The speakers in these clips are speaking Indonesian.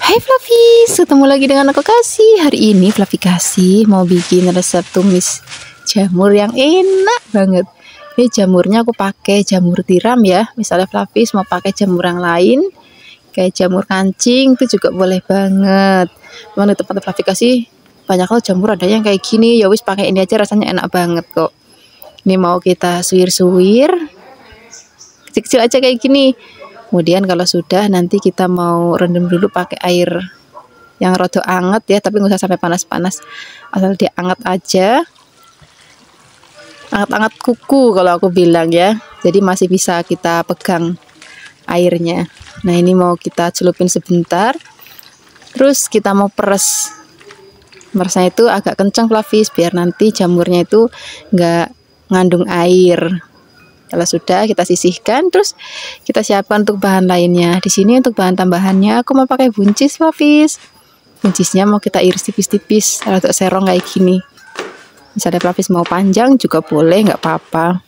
Hai Fluffy, ketemu lagi dengan aku Kasih. Hari ini Fluffy Kasih mau bikin resep tumis jamur yang enak banget. Ini jamurnya aku pakai jamur tiram ya. Misalnya Fluffy mau pakai jamur yang lain, kayak jamur kancing itu juga boleh banget. Cuman di tempat Fluffy Kasih banyak kalau jamur ada yang kayak gini. Ya wis pakai ini aja, rasanya enak banget kok. Ini mau kita suwir-suwir, kecil-kecil aja kayak gini. Kemudian kalau sudah nanti kita mau rendam dulu pakai air yang rada anget ya, tapi nggak usah sampai panas-panas, asal dia anget aja, anget-anget kuku kalau aku bilang ya, jadi masih bisa kita pegang airnya. Nah ini mau kita celupin sebentar, terus kita mau peres. Meresnya itu agak kencang Fluffy, biar nanti jamurnya itu nggak ngandung air. Kalau sudah kita sisihkan, terus kita siapkan untuk bahan lainnya. Di sini untuk bahan tambahannya aku mau pakai buncis Fluffy. Buncisnya mau kita iris tipis-tipis, atau serong kayak gini. Misalnya Fluffy mau panjang juga boleh, nggak apa-apa.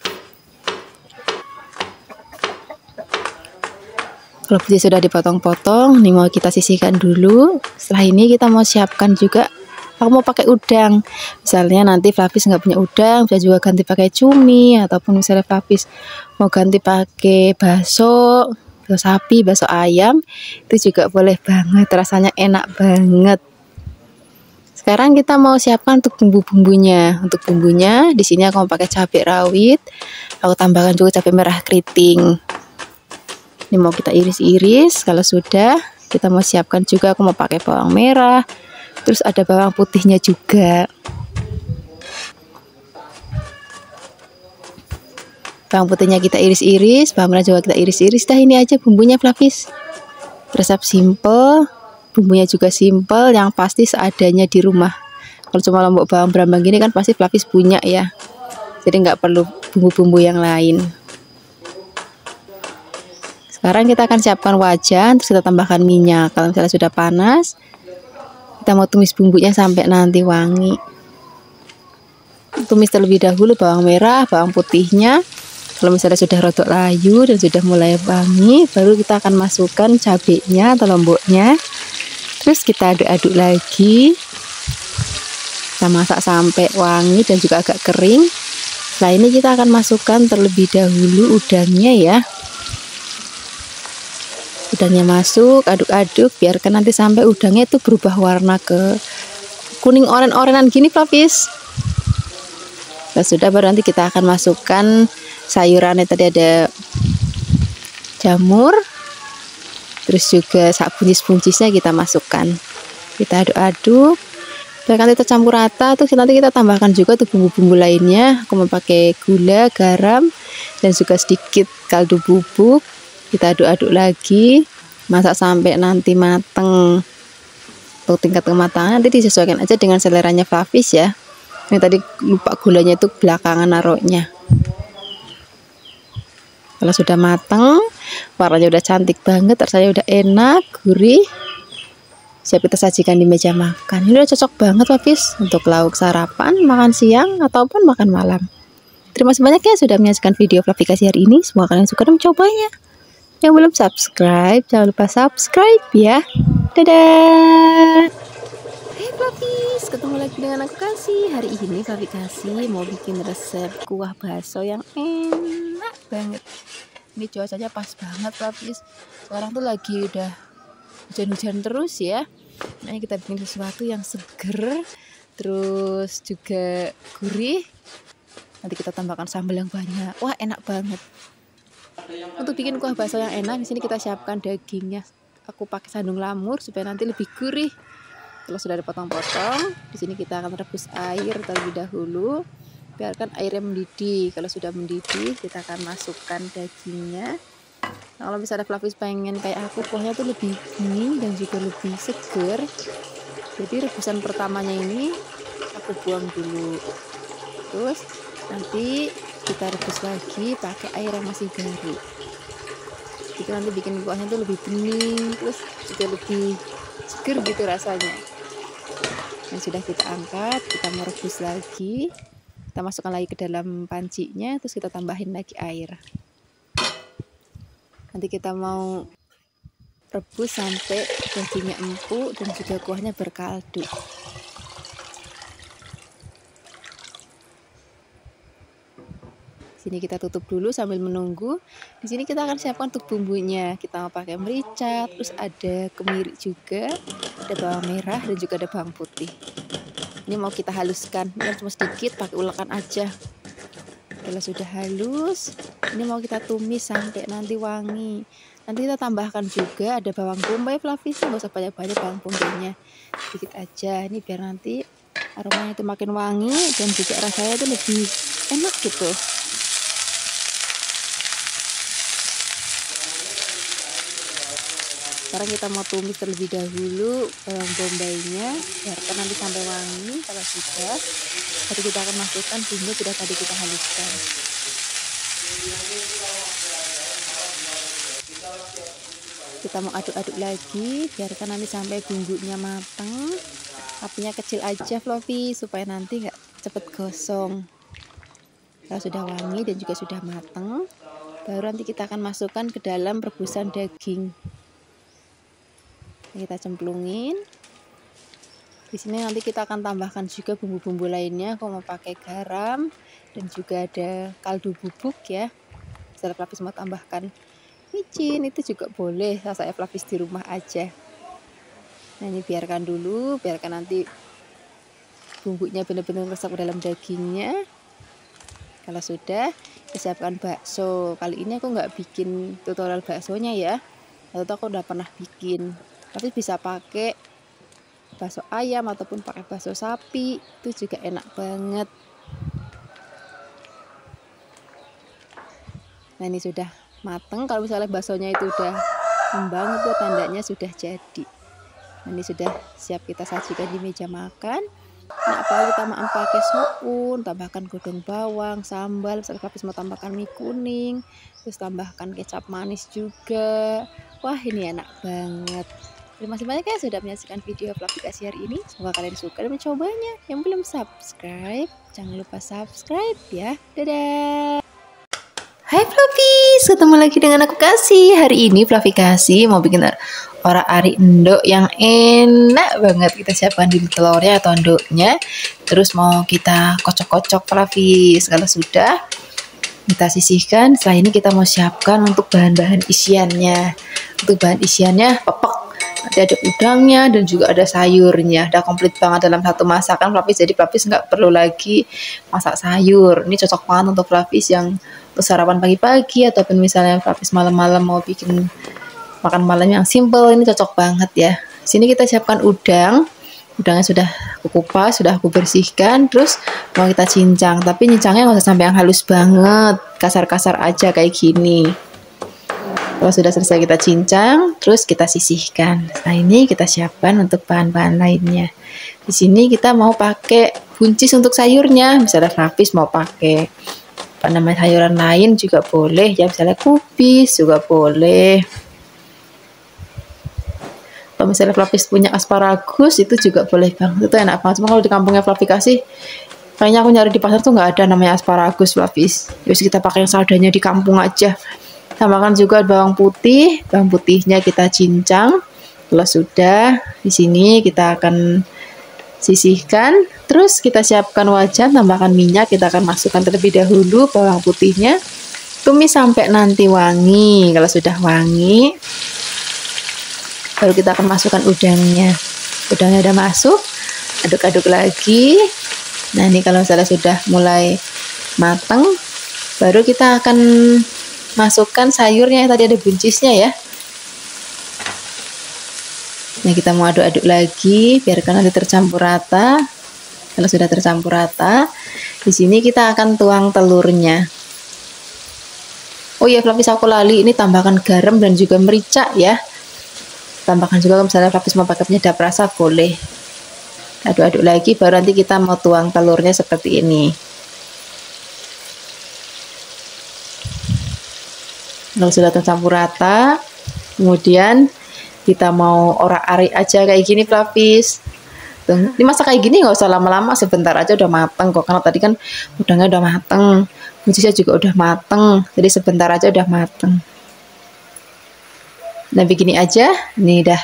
Kalau buncis sudah dipotong-potong, ini mau kita sisihkan dulu. Setelah ini kita mau siapkan juga. Aku mau pakai udang. Misalnya nanti Fluffy nggak punya udang, bisa juga ganti pakai cumi, ataupun misalnya Fluffy mau ganti pakai bakso sapi, bakso ayam, itu juga boleh banget. Rasanya enak banget. Sekarang kita mau siapkan untuk bumbu-bumbunya. Untuk bumbunya di sini aku mau pakai cabai rawit. Aku tambahkan juga cabai merah keriting. Ini mau kita iris-iris. Kalau sudah, kita mau siapkan juga aku mau pakai bawang merah. Terus ada bawang putihnya juga. Bawang putihnya kita iris-iris, bawang merah juga kita iris-iris. Dah ini aja bumbunya Fluffy. Resep simple, bumbunya juga simple, yang pasti seadanya di rumah. Kalau cuma lombok bawang brambang gini kan pasti Fluffy punya ya. Jadi nggak perlu bumbu-bumbu yang lain. Sekarang kita akan siapkan wajan, terus kita tambahkan minyak. Kalau misalnya sudah panas, kita mau tumis bumbunya sampai nanti wangi. Tumis terlebih dahulu bawang merah, bawang putihnya. Kalau misalnya sudah rodok layu dan sudah mulai wangi, baru kita akan masukkan cabenya atau lomboknya. Terus kita aduk-aduk lagi. Kita masak sampai wangi dan juga agak kering. Setelah ini kita akan masukkan terlebih dahulu udangnya ya. Udangnya masuk, aduk-aduk, biarkan nanti sampai udangnya itu berubah warna ke kuning oren-orenan gini Fluffy. Nah, sudah baru nanti kita akan masukkan sayurannya. Tadi ada jamur, terus juga buncis-buncisnya kita masukkan. Kita aduk-aduk, biarkan kita campur rata. Terus nanti kita tambahkan juga tuh bumbu-bumbu lainnya. Aku mau pakai gula, garam, dan juga sedikit kaldu bubuk. Kita aduk-aduk lagi, masak sampai nanti mateng. Untuk tingkat kematangan nanti disesuaikan aja dengan seleranya Fluffy ya. Ini tadi lupa gulanya itu belakangan naruhnya. Kalau sudah mateng, warnanya udah cantik banget, rasanya udah enak, gurih. Siap kita sajikan di meja makan. Ini udah cocok banget Fluffy untuk lauk sarapan, makan siang, ataupun makan malam. Terima kasih banyak ya sudah menyaksikan video Fluffy Kasih hari ini. Semoga kalian suka dan mencobanya. Yang belum subscribe, jangan lupa subscribe ya. Dadah. Hai Fluffy, ketemu lagi dengan aku Kasih. Hari ini Fluffy Kasih mau bikin resep kuah bakso yang enak banget. Ini cuacanya pas banget Fluffy. Sekarang tuh lagi udah hujan-hujan terus ya. Nah kita bikin sesuatu yang seger, terus juga gurih. Nanti kita tambahkan sambal yang banyak. Wah enak banget. Untuk bikin kuah bakso yang enak, di sini kita siapkan dagingnya. Aku pakai sandung lamur supaya nanti lebih gurih. Kalau sudah dipotong-potong, di sini kita akan rebus air terlebih dahulu. Biarkan airnya mendidih. Kalau sudah mendidih, kita akan masukkan dagingnya. Nah, kalau misalnya Fluffy pengen kayak aku, kuahnya tuh lebih bening dan juga lebih seger. Jadi rebusan pertamanya ini aku buang dulu. Terus nanti kita rebus lagi pakai air yang masih baru. Itu nanti bikin kuahnya tuh lebih bening, terus juga lebih seger gitu rasanya. Yang sudah kita angkat, kita merebus lagi. Kita masukkan lagi ke dalam pancinya, terus kita tambahin lagi air. Nanti kita mau rebus sampai dagingnya empuk dan juga kuahnya berkaldu. Sini kita tutup dulu sambil menunggu. Di sini kita akan siapkan untuk bumbunya. Kita mau pakai merica, terus ada kemiri juga, ada bawang merah dan juga ada bawang putih. Ini mau kita haluskan, ini cuma sedikit, pakai ulekan aja. Kalau sudah halus, ini mau kita tumis sampai nanti wangi. Nanti kita tambahkan juga ada bawang bombay, Flavis, nggak usah banyak-banyak bawang bombaynya, sedikit aja. Ini biar nanti aromanya itu makin wangi dan juga rasanya itu lebih enak gitu. Sekarang kita mau tumis terlebih dahulu bawang bombaynya, biarkan nanti sampai wangi. Kalau sudah, baru kita akan masukkan bumbu sudah tadi kita haluskan. Kita mau aduk-aduk lagi, biarkan nanti sampai bumbunya matang. Apinya kecil aja, Fluffy, supaya nanti nggak cepet gosong. Kalau sudah wangi dan juga sudah matang, baru nanti kita akan masukkan ke dalam rebusan daging. Kita cemplungin. Di sini nanti kita akan tambahkan juga bumbu-bumbu lainnya. Aku mau pakai garam dan juga ada kaldu bubuk ya. Setelah Flavis mau tambahkan micin itu juga boleh. Saya Flavis di rumah aja. Nah ini biarkan dulu, biarkan nanti bumbunya benar-benar meresap ke dalam dagingnya. Kalau sudah, kita siapkan bakso. Kali ini aku nggak bikin tutorial baksonya ya. Atau aku udah pernah bikin. Tapi bisa pakai bakso ayam ataupun pakai bakso sapi, itu juga enak banget. Nah ini sudah mateng. Kalau misalnya baksonya itu udah ngembang, itu tandanya sudah jadi. Nah, ini sudah siap kita sajikan di meja makan. Nah apalagi kita mau pakai soun, tambahkan godong bawang, sambal, misalnya Flavis mau tambahkan mie kuning, terus tambahkan kecap manis juga. Wah ini enak banget. Terima kasih banyak ya sudah menyaksikan video Flavikasi hari ini. Semoga kalian suka dan mencobanya. Yang belum subscribe, jangan lupa subscribe ya. Dadah. Hai Flavis, ketemu lagi dengan aku Kasih. Hari ini Flavikasi mau bikin orak-arik endok yang enak banget. Kita siapkan di telurnya atau endoknya. Terus mau kita kocok-kocok Flavis. Kalau sudah, kita sisihkan. Setelah ini kita mau siapkan untuk bahan-bahan isiannya. Untuk bahan isiannya pepek. Nanti ada udangnya dan juga ada sayurnya. Udah komplit banget dalam satu masakan Flavis. Jadi Flavis nggak perlu lagi masak sayur. Ini cocok banget untuk Flavis yang untuk sarapan pagi-pagi ataupun misalnya Flavis malam-malam mau bikin makan malam yang simple. Ini cocok banget ya. Sini kita siapkan udang. Udangnya sudah aku kupas, sudah aku bersihkan. Terus mau kita cincang. Tapi cincangnya nggak usah sampai yang halus banget. Kasar-kasar aja kayak gini. Kalau sudah selesai kita cincang, terus kita sisihkan. Nah ini kita siapkan untuk bahan-bahan lainnya. Di sini kita mau pakai buncis untuk sayurnya. Misalnya Flavis mau pakai sayuran lain juga boleh. Ya misalnya kubis juga boleh. Kalau misalnya Flavis punya asparagus itu juga boleh banget. Itu enak banget. Cuma kalau di kampungnya Flavikasi, kayaknya aku nyari di pasar tuh nggak ada namanya asparagus Flavis. Terus kita pakai yang seadanya di kampung aja. Tambahkan juga bawang putihnya kita cincang. Kalau sudah, di sini kita akan sisihkan. Terus kita siapkan wajan, tambahkan minyak, kita akan masukkan terlebih dahulu bawang putihnya. Tumis sampai nanti wangi. Kalau sudah wangi, baru kita akan masukkan udangnya. Udangnya udah masuk, aduk-aduk lagi. Nah ini kalau misalnya sudah mulai matang, baru kita akan masukkan sayurnya yang tadi ada buncisnya ya. Nah kita mau aduk-aduk lagi, biarkan nanti tercampur rata. Kalau sudah tercampur rata, di sini kita akan tuang telurnya. Oh iya Flavis aku lali, ini tambahkan garam dan juga merica ya. Tambahkan juga kalau misalnya Flavis mau pakai penyedap rasa boleh. Aduk-aduk lagi, baru nanti kita mau tuang telurnya seperti ini. Kalau sudah tercampur rata, kemudian kita mau orak-arik aja kayak gini Flavis. Ini masak kayak gini nggak usah lama-lama, sebentar aja udah mateng kok. Karena tadi kan udangnya udah mateng, buncisnya juga udah mateng, jadi sebentar aja udah mateng. Nah begini aja, ini udah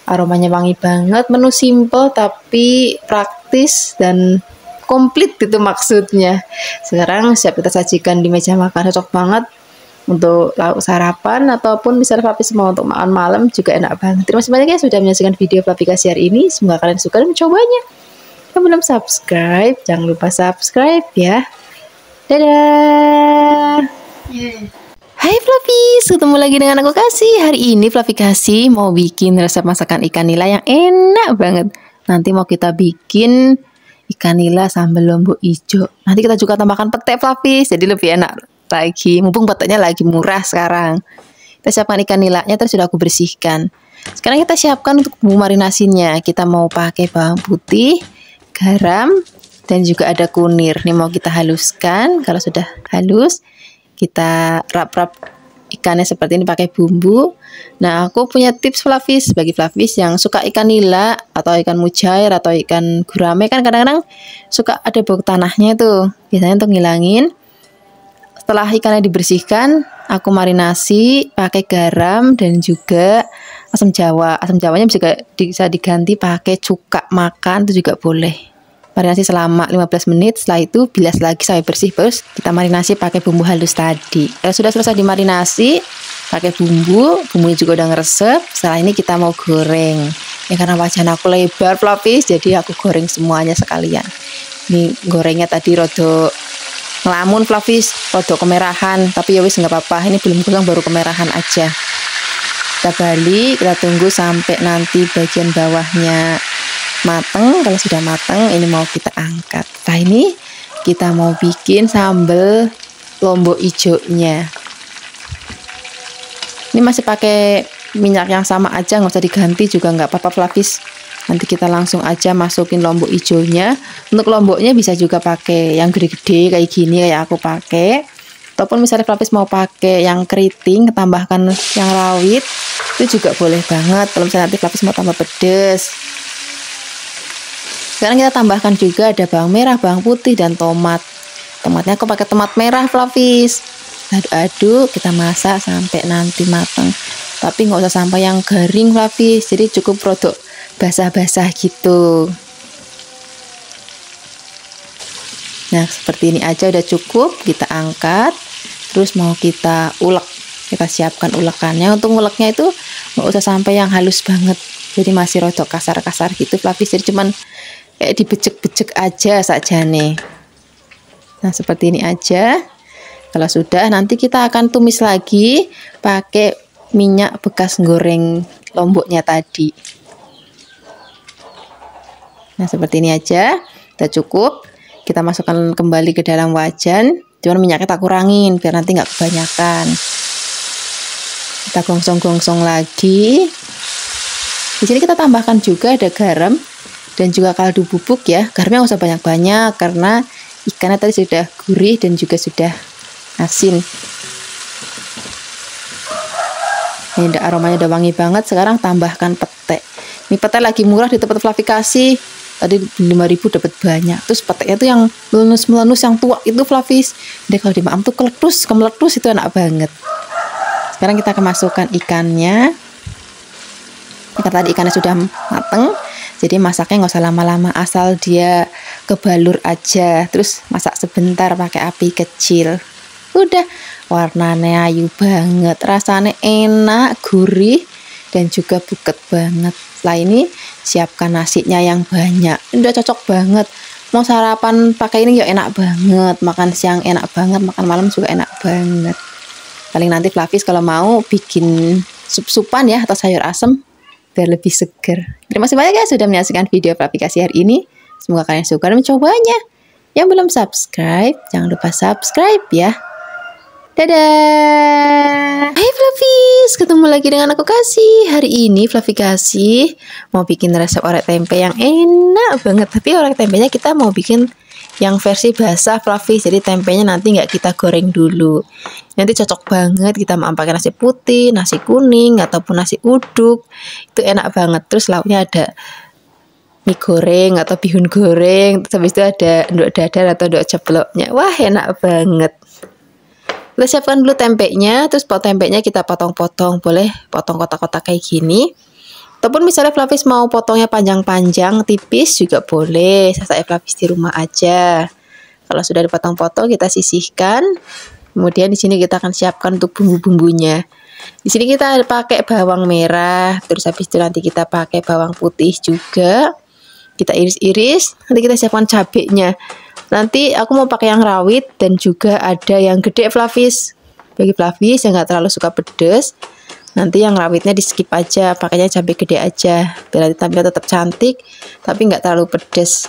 aromanya wangi banget. Menu simple tapi praktis dan komplit gitu maksudnya. Sekarang siap kita sajikan di meja makan, cocok banget untuk lauk sarapan ataupun misalnya Flavis mau untuk makan malam juga enak banget. Terima kasih banyak ya sudah menyaksikan video Flavikasi hari ini. Semoga kalian suka dan mencobanya. Yang belum subscribe, jangan lupa subscribe ya. Dadah. Hai Flavis, ketemu lagi dengan aku Kasih. Hari ini Flavikasi mau bikin resep masakan ikan nila yang enak banget. Nanti mau kita bikin ikan nila sambal lombok hijau. Nanti kita juga tambahkan pete Flavis, jadi lebih enak lagi. Mumpung petenya lagi murah sekarang. Kita siapkan ikan nilanya, terus sudah aku bersihkan. Sekarang kita siapkan untuk bumbu marinasinya. Kita mau pakai bawang putih, garam, dan juga ada kunir. Ini mau kita haluskan. Kalau sudah halus, kita rap-rap ikannya seperti ini pakai bumbu. Nah, aku punya tips Flavis bagi Flavis yang suka ikan nila atau ikan mujair atau ikan gurame, kan kadang-kadang suka ada bau tanahnya itu. Biasanya untuk ngilangin. Setelah ikannya dibersihkan, aku marinasi pakai garam dan juga asam jawa. Asam jawanya bisa diganti pakai cuka makan, itu juga boleh. Marinasi selama 15 menit, setelah itu bilas lagi sampai bersih, terus kita marinasi pakai bumbu halus tadi. Kalau sudah selesai dimarinasi pakai bumbunya juga udah ngeresep. Setelah ini kita mau goreng. Ya karena wajan aku lebar Flavis, jadi aku goreng semuanya sekalian. Ini gorengnya tadi rodo ngelamun Flavis, rodo kemerahan, tapi ya wis nggak apa-apa. Ini belum gosong, baru kemerahan aja. Kita balik, kita tunggu sampai nanti bagian bawahnya mateng. Kalau sudah mateng, ini mau kita angkat. Nah ini kita mau bikin sambal lombok hijaunya. Ini masih pakai minyak yang sama aja, nggak usah diganti juga nggak apa-apa Flavis. Nanti kita langsung aja masukin lombok hijaunya. Untuk lomboknya bisa juga pakai yang gede-gede kayak gini kayak aku pakai. Ataupun misalnya Flavis mau pakai yang keriting, tambahkan yang rawit, itu juga boleh banget. Kalau misalnya nanti Flavis mau tambah pedes. Sekarang kita tambahkan juga ada bawang merah, bawang putih, dan tomat. Tomatnya aku pakai tomat merah Flavis. Aduk-aduk, kita masak sampai nanti matang. Tapi nggak usah sampai yang garing Flavis. Jadi cukup produk basah-basah gitu. Nah seperti ini aja udah cukup. Kita angkat. Terus mau kita ulek. Kita siapkan ulekannya. Untuk uleknya itu nggak usah sampai yang halus banget. Jadi masih rodok kasar-kasar gitu Flavis. Jadi cuman kayak dibecek-becek aja saja nih. Nah seperti ini aja. Kalau sudah, nanti kita akan tumis lagi pakai minyak bekas goreng lomboknya tadi. Nah seperti ini aja. Udah cukup. Kita masukkan kembali ke dalam wajan. Cuman minyaknya tak kurangin biar nanti nggak kebanyakan. Kita gongsong-gongsong lagi. Di sini kita tambahkan juga ada garam dan juga kaldu bubuk ya. Garamnya nggak usah banyak-banyak karena ikannya tadi sudah gurih dan juga sudah asin. Ini udah aromanya udah wangi banget. Sekarang tambahkan pete. Ini pete lagi murah di tempat Flavikasi. Tadi 5.000 dapat banyak. Terus petenya tuh yang melenus-melenus yang tua itu Flavis. Dia kalau dimakan tuh kemeletus itu enak banget. Sekarang kita akan masukkan ikannya. Karena tadi ikannya sudah mateng. Jadi masaknya nggak usah lama-lama, asal dia kebalur aja. Terus masak sebentar pakai api kecil. Udah, warnanya ayu banget, rasanya enak, gurih, dan juga buket banget. Setelah ini siapkan nasinya yang banyak. Ini udah cocok banget. Mau sarapan pakai ini ya enak banget. Makan siang enak banget, makan malam juga enak banget. Paling nanti Flavis kalau mau bikin sup-supan ya atau sayur asem biar lebih seger. Terima kasih banyak ya sudah menyaksikan video Flavikasi hari ini. Semoga kalian suka dan mencobanya. Yang belum subscribe, jangan lupa subscribe ya. Dadah. Hai Flavis, ketemu lagi dengan aku Kasih. Hari ini Flavikasi mau bikin resep orek tempe yang enak banget. Tapi orek tempenya kita mau bikin yang versi basah Flavis. Jadi tempenya nanti nggak kita goreng dulu. Nanti cocok banget kita mau pakai nasi putih, nasi kuning, ataupun nasi uduk. Itu enak banget. Terus lauknya ada mie goreng atau bihun goreng. Terus habis itu ada endok dadar atau endok ceploknya. Wah enak banget. Kita siapkan dulu tempenya, terus tempenya kita potong-potong, boleh potong kotak-kotak kayak gini. Ataupun misalnya Flavis mau potongnya panjang-panjang, tipis juga boleh. Saya Flavis di rumah aja. Kalau sudah dipotong-potong, kita sisihkan. Kemudian di sini kita akan siapkan untuk bumbu-bumbunya. Di sini kita pakai bawang merah, terus habis itu nanti kita pakai bawang putih juga. Kita iris-iris, nanti kita siapkan cabenya. Nanti aku mau pakai yang rawit dan juga ada yang gede Flavis. Bagi Flavis yang nggak terlalu suka pedas, nanti yang rawitnya di skip aja, pakainya cabai gede aja. Biar nanti tampilnya tetap cantik, tapi nggak terlalu pedas.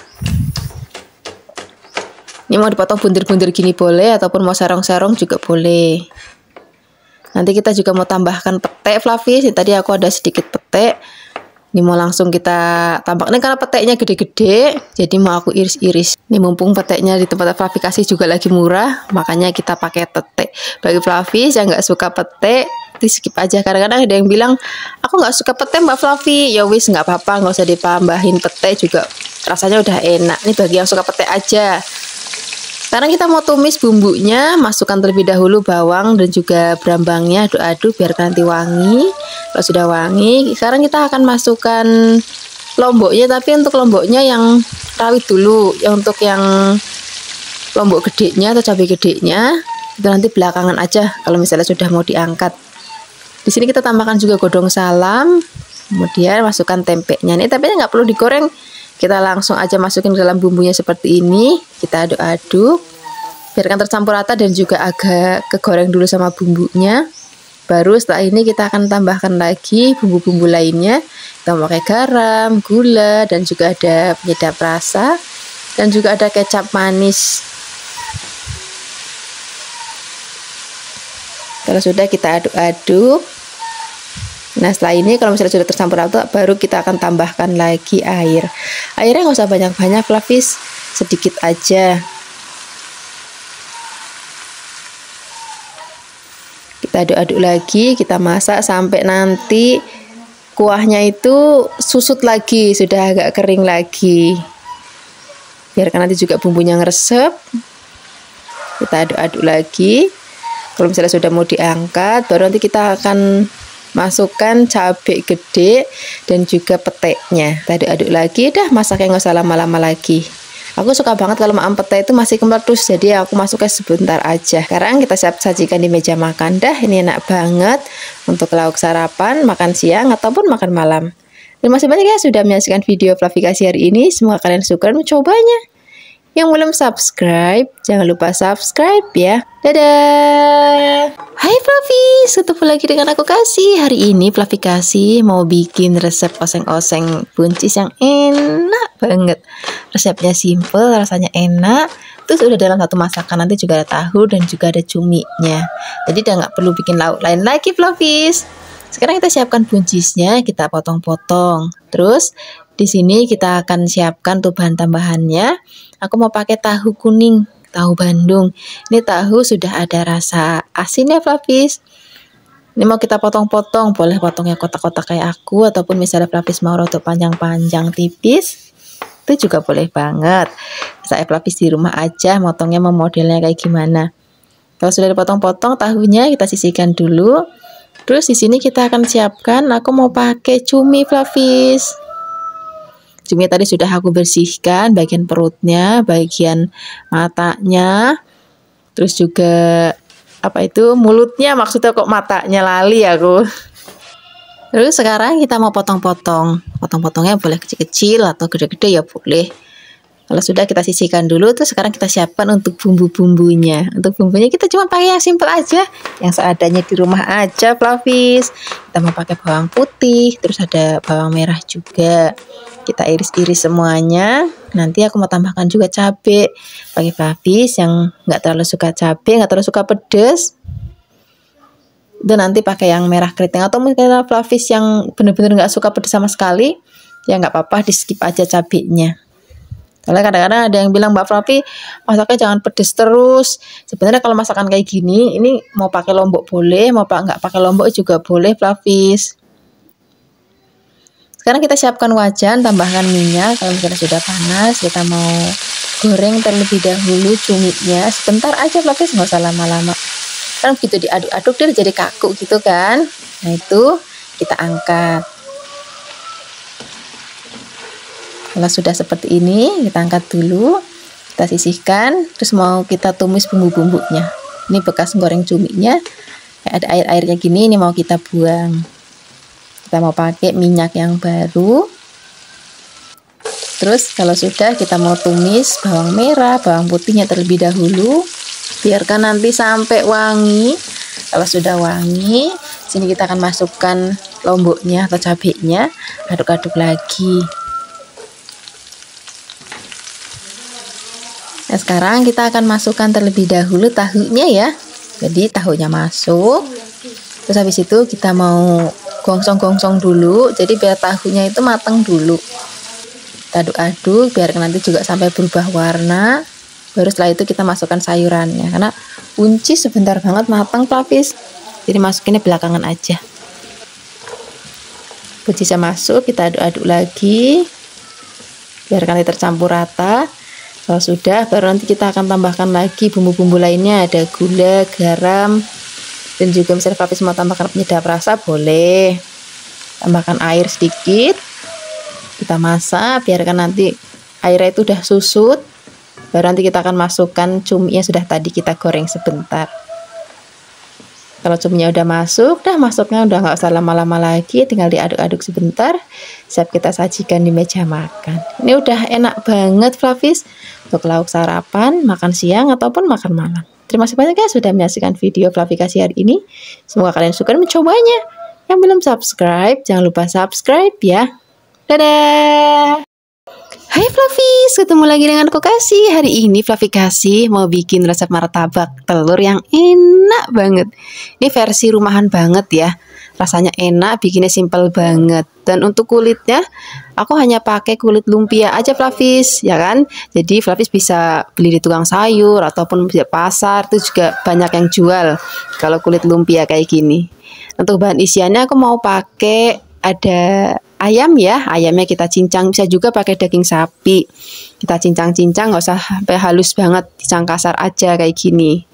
Ini mau dipotong buntir-buntir gini boleh, ataupun mau serong-serong juga boleh. Nanti kita juga mau tambahkan pete Flavis. Tadi aku ada sedikit pete. Ini mau langsung kita tambahkan. Ini karena peteknya gede-gede, jadi mau aku iris-iris. Ini mumpung peteknya di tempat Flavis kasih juga lagi murah, makanya kita pakai pete. Bagi Flavis yang nggak suka pete, di skip aja. Kadang-kadang ada yang bilang, aku nggak suka pete Mbak Flavis. Ya wis, nggak apa-apa, nggak usah ditambahin pete juga. Rasanya udah enak. Ini bagi yang suka pete aja. Sekarang kita mau tumis bumbunya, masukkan terlebih dahulu bawang dan juga berambangnya, aduk-aduk biar nanti wangi. Kalau sudah wangi, sekarang kita akan masukkan lomboknya, tapi untuk lomboknya yang rawit dulu. Untuk yang lombok gedenya atau cabai gedenya, itu nanti belakangan aja kalau misalnya sudah mau diangkat. Di sini kita tambahkan juga godong salam, kemudian masukkan tempenya. Ini tempenya nggak perlu digoreng. Kita langsung aja masukin ke dalam bumbunya seperti ini. Kita aduk-aduk biarkan tercampur rata dan juga agak kegoreng dulu sama bumbunya. Baru setelah ini kita akan tambahkan lagi bumbu-bumbu lainnya. Kita pakai garam, gula, dan juga ada penyedap rasa, dan juga ada kecap manis. Kalau sudah kita aduk-aduk. Nah setelah ini kalau misalnya sudah tercampur rata, baru kita akan tambahkan lagi air. Airnya nggak usah banyak-banyak Flavis, sedikit aja. Kita aduk-aduk lagi, kita masak sampai nanti kuahnya itu susut lagi, sudah agak kering lagi. Biarkan nanti juga bumbunya ngeresep. Kita aduk-aduk lagi. Kalau misalnya sudah mau diangkat, baru nanti kita akan masukkan cabai gede dan juga peteknya. Tadi aduk lagi, dah masaknya nggak usah lama-lama lagi. Aku suka banget kalau makan pete itu masih kemeletus, jadi aku masuknya sebentar aja. Sekarang kita sajikan di meja makan. Dah, ini enak banget untuk lauk sarapan, makan siang ataupun makan malam. Terima kasih banyak ya sudah menyaksikan video Flavikasi hari ini. Semoga kalian suka dan mencobanya. Yang belum subscribe, jangan lupa subscribe ya. Dadah. Hai Flavis, ketemu lagi dengan aku Kasih. Hari ini Flavikasi mau bikin resep oseng-oseng buncis yang enak banget. Resepnya simple, rasanya enak. Terus udah dalam satu masakan, nanti juga ada tahu dan juga ada cuminya. Jadi udah nggak perlu bikin lauk lain lagi Flavis. Sekarang kita siapkan buncisnya, kita potong-potong. Terus di sini kita akan siapkan tuh bahan tambahannya. Aku mau pakai tahu kuning, tahu Bandung. Ini tahu sudah ada rasa asinnya Flavis. Ini mau kita potong-potong, boleh potongnya kotak-kotak kayak aku, ataupun misalnya Flavis mau rotok panjang-panjang tipis, itu juga boleh banget. Saya Flavis di rumah aja, motongnya mau modelnya kayak gimana. Kalau sudah dipotong-potong tahunya kita sisihkan dulu. Terus di sini kita akan siapkan, aku mau pakai cumi Flavis. Cumi tadi sudah aku bersihkan, bagian perutnya, bagian matanya, terus juga apa itu mulutnya, maksudnya kok matanya lali aku. Terus sekarang kita mau potong-potong. Potong-potongnya boleh kecil-kecil atau gede-gede ya boleh. Kalau sudah kita sisihkan dulu, terus sekarang kita siapkan untuk bumbu-bumbunya. Untuk bumbunya kita cuma pakai yang simple aja, yang seadanya di rumah aja Flavis. Kita mau pakai bawang putih, terus ada bawang merah juga. Kita iris-iris semuanya. Nanti aku mau tambahkan juga cabai. Bagi Flavis yang nggak terlalu suka cabai, nggak terlalu suka pedas, itu nanti pakai yang merah keriting. Atau mungkin Flavis yang benar-benar nggak suka pedas sama sekali, ya nggak apa-apa, di skip aja cabainya. Karena kadang-kadang ada yang bilang, Mbak Flavi masaknya jangan pedes terus. Sebenarnya kalau masakan kayak gini, ini mau pakai lombok boleh, mau nggak pakai lombok juga boleh Flavis. Sekarang kita siapkan wajan, tambahkan minyak. Kalau misalnya sudah panas, kita mau goreng terlebih dahulu cuminya. Sebentar aja Flavis, nggak usah lama-lama. Kan begitu diaduk-aduk dia jadi kaku gitu kan. Nah itu kita angkat. Kalau sudah seperti ini, kita angkat dulu, kita sisihkan, terus mau kita tumis bumbu-bumbunya. Ini bekas goreng cuminya, ada air-airnya gini, ini mau kita buang. Kita mau pakai minyak yang baru. Terus kalau sudah, kita mau tumis bawang merah, bawang putihnya terlebih dahulu. Biarkan nanti sampai wangi. Kalau sudah wangi, sini kita akan masukkan lomboknya atau cabenya, aduk-aduk lagi. Nah, sekarang kita akan masukkan terlebih dahulu tahunya ya. Jadi tahunya masuk. Terus habis itu kita mau gongsong-gongsong dulu. Jadi biar tahunya itu matang dulu. Kita aduk-aduk biar nanti juga sampai berubah warna. Baru setelah itu kita masukkan sayurannya. Karena buncis sebentar banget matang Flavis. Jadi masukinnya belakangan aja. Buncisnya masuk, kita aduk-aduk lagi. Biarkan nanti tercampur rata. Kalau sudah, baru nanti kita akan tambahkan lagi bumbu-bumbu lainnya. Ada gula, garam, dan juga misalnya Flavis mau tambahkan penyedap rasa, boleh. Tambahkan air sedikit. Kita masak, biarkan nanti airnya itu udah susut. Baru nanti kita akan masukkan cuminya sudah tadi kita goreng sebentar. Kalau cuminya udah masuk, masuknya udah nggak usah lama-lama lagi, tinggal diaduk-aduk sebentar. Siap kita sajikan di meja makan. Ini udah enak banget Flavis untuk lauk sarapan, makan siang ataupun makan malam. Terima kasih banyak ya sudah menyaksikan video Flavikasi hari ini. Semoga kalian suka mencobanya. Yang belum subscribe, jangan lupa subscribe ya. Dadah! Hai Flavis, ketemu lagi dengan aku Kasih. Hari ini Flavikasi mau bikin resep martabak telur yang enak banget. Ini versi rumahan banget ya. Rasanya enak, bikinnya simple banget. Dan untuk kulitnya, aku hanya pakai kulit lumpia aja Flavis, ya kan? Jadi Flavis bisa beli di tukang sayur ataupun di pasar, itu juga banyak yang jual kalau kulit lumpia kayak gini. Untuk bahan isiannya aku mau pakai ada ayam ya, ayamnya kita cincang, bisa juga pakai daging sapi. Kita cincang-cincang, nggak usah sampai halus banget, cincang kasar aja kayak gini.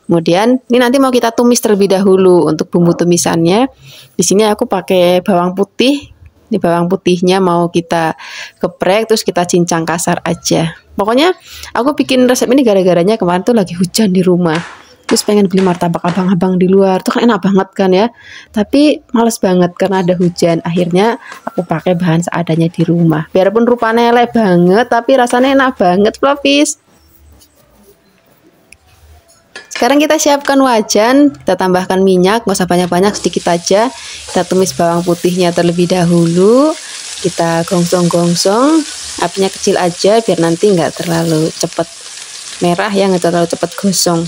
Kemudian ini nanti mau kita tumis terlebih dahulu untuk bumbu tumisannya. Di sini aku pakai bawang putih. Ini bawang putihnya mau kita geprek terus kita cincang kasar aja. Pokoknya aku bikin resep ini gara-garanya kemarin tuh lagi hujan di rumah. Terus pengen beli martabak abang-abang di luar, tuh kan enak banget kan ya. Tapi males banget karena ada hujan. Akhirnya aku pakai bahan seadanya di rumah. Biarpun rupanya elek banget, tapi rasanya enak banget Flavis. Sekarang kita siapkan wajan, kita tambahkan minyak, nggak usah banyak-banyak, sedikit aja. Kita tumis bawang putihnya terlebih dahulu. Kita gongsong-gongsong, apinya kecil aja biar nanti nggak terlalu cepet merah ya, nggak terlalu cepet gosong.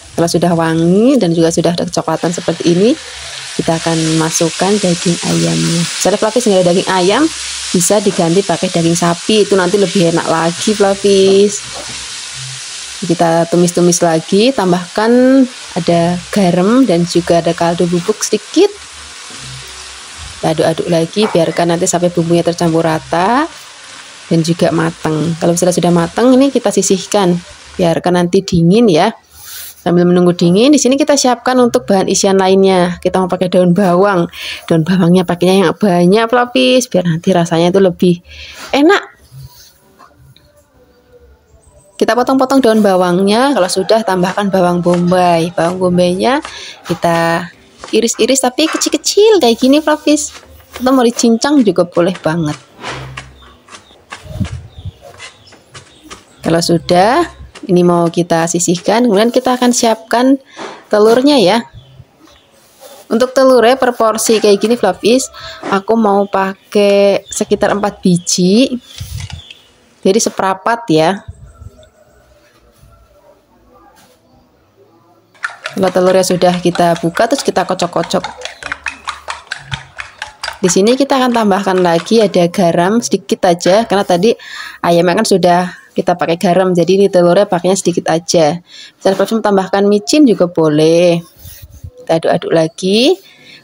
Kalau sudah wangi dan juga sudah ada kecoklatan seperti ini, kita akan masukkan daging ayamnya. Misalnya Flavis nggak ada daging ayam, bisa diganti pakai daging sapi, itu nanti lebih enak lagi Flavis. Kita tumis-tumis lagi, tambahkan ada garam dan juga ada kaldu bubuk sedikit. Kita aduk-aduk lagi, biarkan nanti sampai bumbunya tercampur rata dan juga matang. Kalau misalnya sudah matang, ini kita sisihkan, biarkan nanti dingin ya. Sambil menunggu dingin, di sini kita siapkan untuk bahan isian lainnya. Kita mau pakai daun bawang. Daun bawangnya pakainya yang banyak Flavis, biar nanti rasanya itu lebih enak. Kita potong-potong daun bawangnya. Kalau sudah, tambahkan bawang bombay. Bawang bombaynya kita iris-iris tapi kecil-kecil kayak gini Flavis. Kita mau dicincang juga boleh banget. Kalau sudah, ini mau kita sisihkan, kemudian kita akan siapkan telurnya ya. Untuk telurnya per porsi kayak gini Flavis, aku mau pakai sekitar 4 biji. Jadi seperapat ya. Kalau telurnya sudah kita buka, terus kita kocok-kocok. Di sini kita akan tambahkan lagi ada garam sedikit aja, karena tadi ayamnya kan sudah kita pakai garam, jadi ini telurnya pakainya sedikit aja. Misalnya Flavis tambahkan micin juga boleh. Kita aduk-aduk lagi,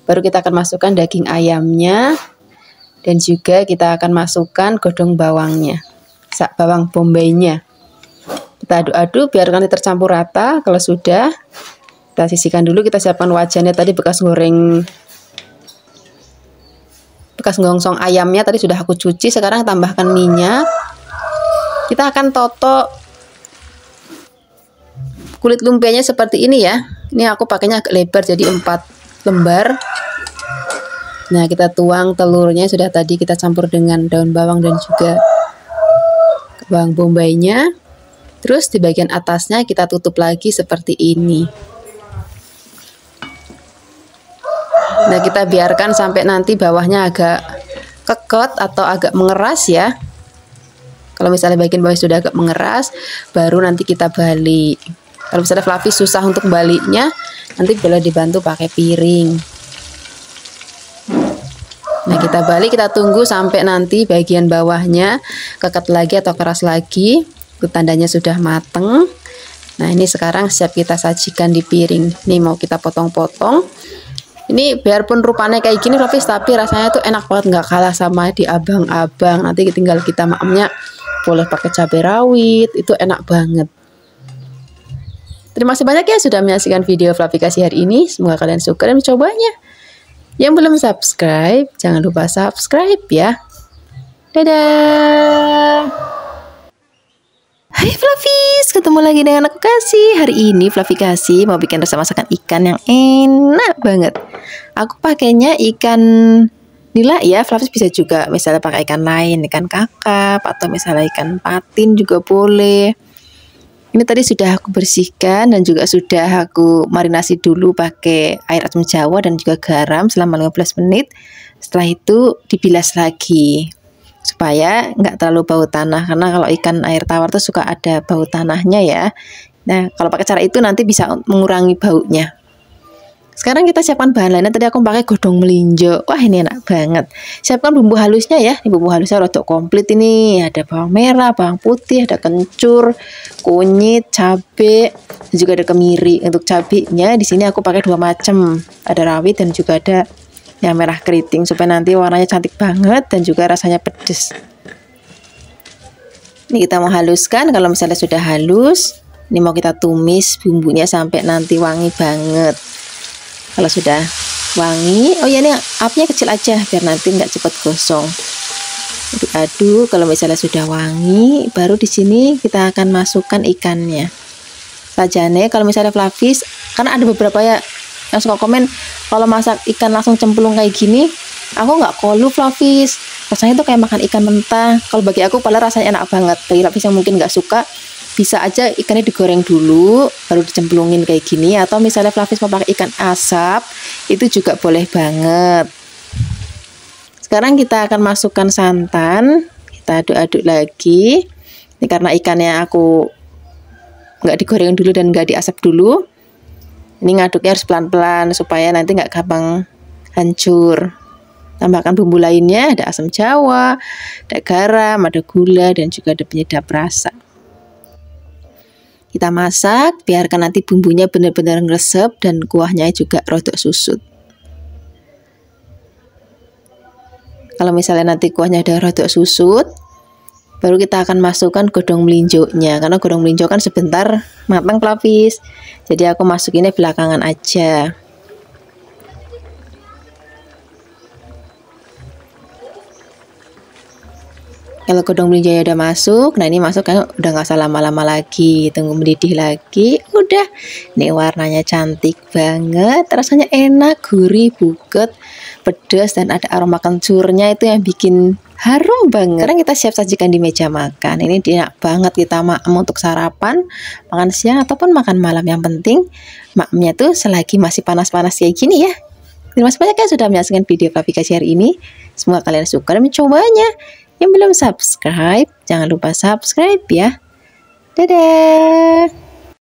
baru kita akan masukkan daging ayamnya dan juga kita akan masukkan godong bawangnya, bawang bombaynya. Kita aduk-aduk biar nanti tercampur rata. Kalau sudah, Kita sisihkan dulu, kita siapkan wajannya tadi bekas gongsong ayamnya tadi sudah aku cuci. Sekarang tambahkan minyak. Kita akan toto kulit lumpianya seperti ini ya. Ini aku pakainya agak lebar jadi 4 lembar. Nah, kita tuang telurnya, sudah tadi kita campur dengan daun bawang dan juga bawang bombaynya. Terus di bagian atasnya kita tutup lagi seperti ini. Nah, kita biarkan sampai nanti bawahnya agak kekot atau agak mengeras ya. Kalau misalnya bagian bawah sudah agak mengeras, baru nanti kita balik. Kalau misalnya Fluffy susah untuk baliknya, nanti boleh dibantu pakai piring. Nah, kita balik, kita tunggu sampai nanti bagian bawahnya kekot lagi atau keras lagi. Itu tandanya sudah mateng. Nah, ini sekarang siap kita sajikan di piring. Ini mau kita potong-potong. Ini biarpun rupanya kayak gini Fluffy, tapi rasanya tuh enak banget, nggak kalah sama di abang-abang. Nanti tinggal kita maemnya boleh pakai cabai rawit, itu enak banget. Terima kasih banyak ya sudah menyaksikan video Fluffy Kasih hari ini. Semoga kalian suka dan mencobanya. Yang belum subscribe, jangan lupa subscribe ya. Dadah. Hai Fluffy, ketemu lagi dengan aku Kasih. Hari ini Fluffy Kasih mau bikin resep masakan ikan yang enak banget. Aku pakainya ikan nila ya. Fluffy bisa juga misalnya pakai ikan lain, ikan kakap atau misalnya ikan patin juga boleh. Ini tadi sudah aku bersihkan dan juga sudah aku marinasi dulu pakai air asam jawa dan juga garam selama 15 menit. Setelah itu dibilas lagi supaya nggak terlalu bau tanah, karena kalau ikan air tawar tuh suka ada bau tanahnya ya. Nah, kalau pakai cara itu nanti bisa mengurangi baunya. Sekarang kita siapkan bahan lainnya. Tadi aku pakai godong melinjo. Wah, ini enak banget. Siapkan bumbu halusnya ya. Ini bumbu halusnya rodok komplit ini. Ada bawang merah, bawang putih, ada kencur, kunyit, cabai, dan juga ada kemiri. Untuk cabenya di sini aku pakai 2 macam. Ada rawit dan juga ada yang merah keriting supaya nanti warnanya cantik banget dan juga rasanya pedes. Ini kita mau haluskan. Kalau misalnya sudah halus, ini mau kita tumis bumbunya sampai nanti wangi banget. Kalau sudah wangi, oh ya ini apinya kecil aja biar nanti nggak cepat gosong. Aduk-aduk. Kalau misalnya sudah wangi, baru di sini kita akan masukkan ikannya. Sajane kalau misalnya Fluffy, karena ada beberapa ya yang suka komen kalau masak ikan langsung cemplung kayak gini, aku nggak kolu Fluffy, rasanya tuh kayak makan ikan mentah. Kalau bagi aku padahal rasanya enak banget. Bagi Fluffy yang mungkin nggak suka, bisa aja ikannya digoreng dulu baru dicemplungin kayak gini, atau misalnya Fluffy mau pakai ikan asap itu juga boleh banget. Sekarang kita akan masukkan santan, kita aduk-aduk lagi. Ini karena ikannya aku nggak digoreng dulu dan nggak diasap dulu. Ini ngaduknya harus pelan-pelan supaya nanti nggak gampang hancur. Tambahkan bumbu lainnya, ada asam jawa, ada garam, ada gula, dan juga ada penyedap rasa. Kita masak, biarkan nanti bumbunya benar-benar ngeresep dan kuahnya juga rodok susut. Kalau misalnya nanti kuahnya udah rodok susut, baru kita akan masukkan godong melinjonya, karena godong melinjo kan sebentar matang Fluffy. Jadi aku masukinnya belakangan aja. Kalau godong melinjonya udah masuk, nah ini masuk kan udah nggak usah lama-lama lagi, tunggu mendidih lagi. Udah, ini warnanya cantik banget, rasanya enak, gurih, buget, pedas, dan ada aroma kencurnya itu yang bikin harum banget. Sekarang kita siap sajikan di meja makan. Ini enak banget kita maem untuk sarapan, makan siang ataupun makan malam. Yang penting maemnya tuh selagi masih panas-panas kayak gini ya. Terima kasih banyak ya sudah menyaksikan video Fluffy Kasih hari ini. Semoga kalian suka dan mencobanya. Yang belum subscribe, jangan lupa subscribe ya. Dadah.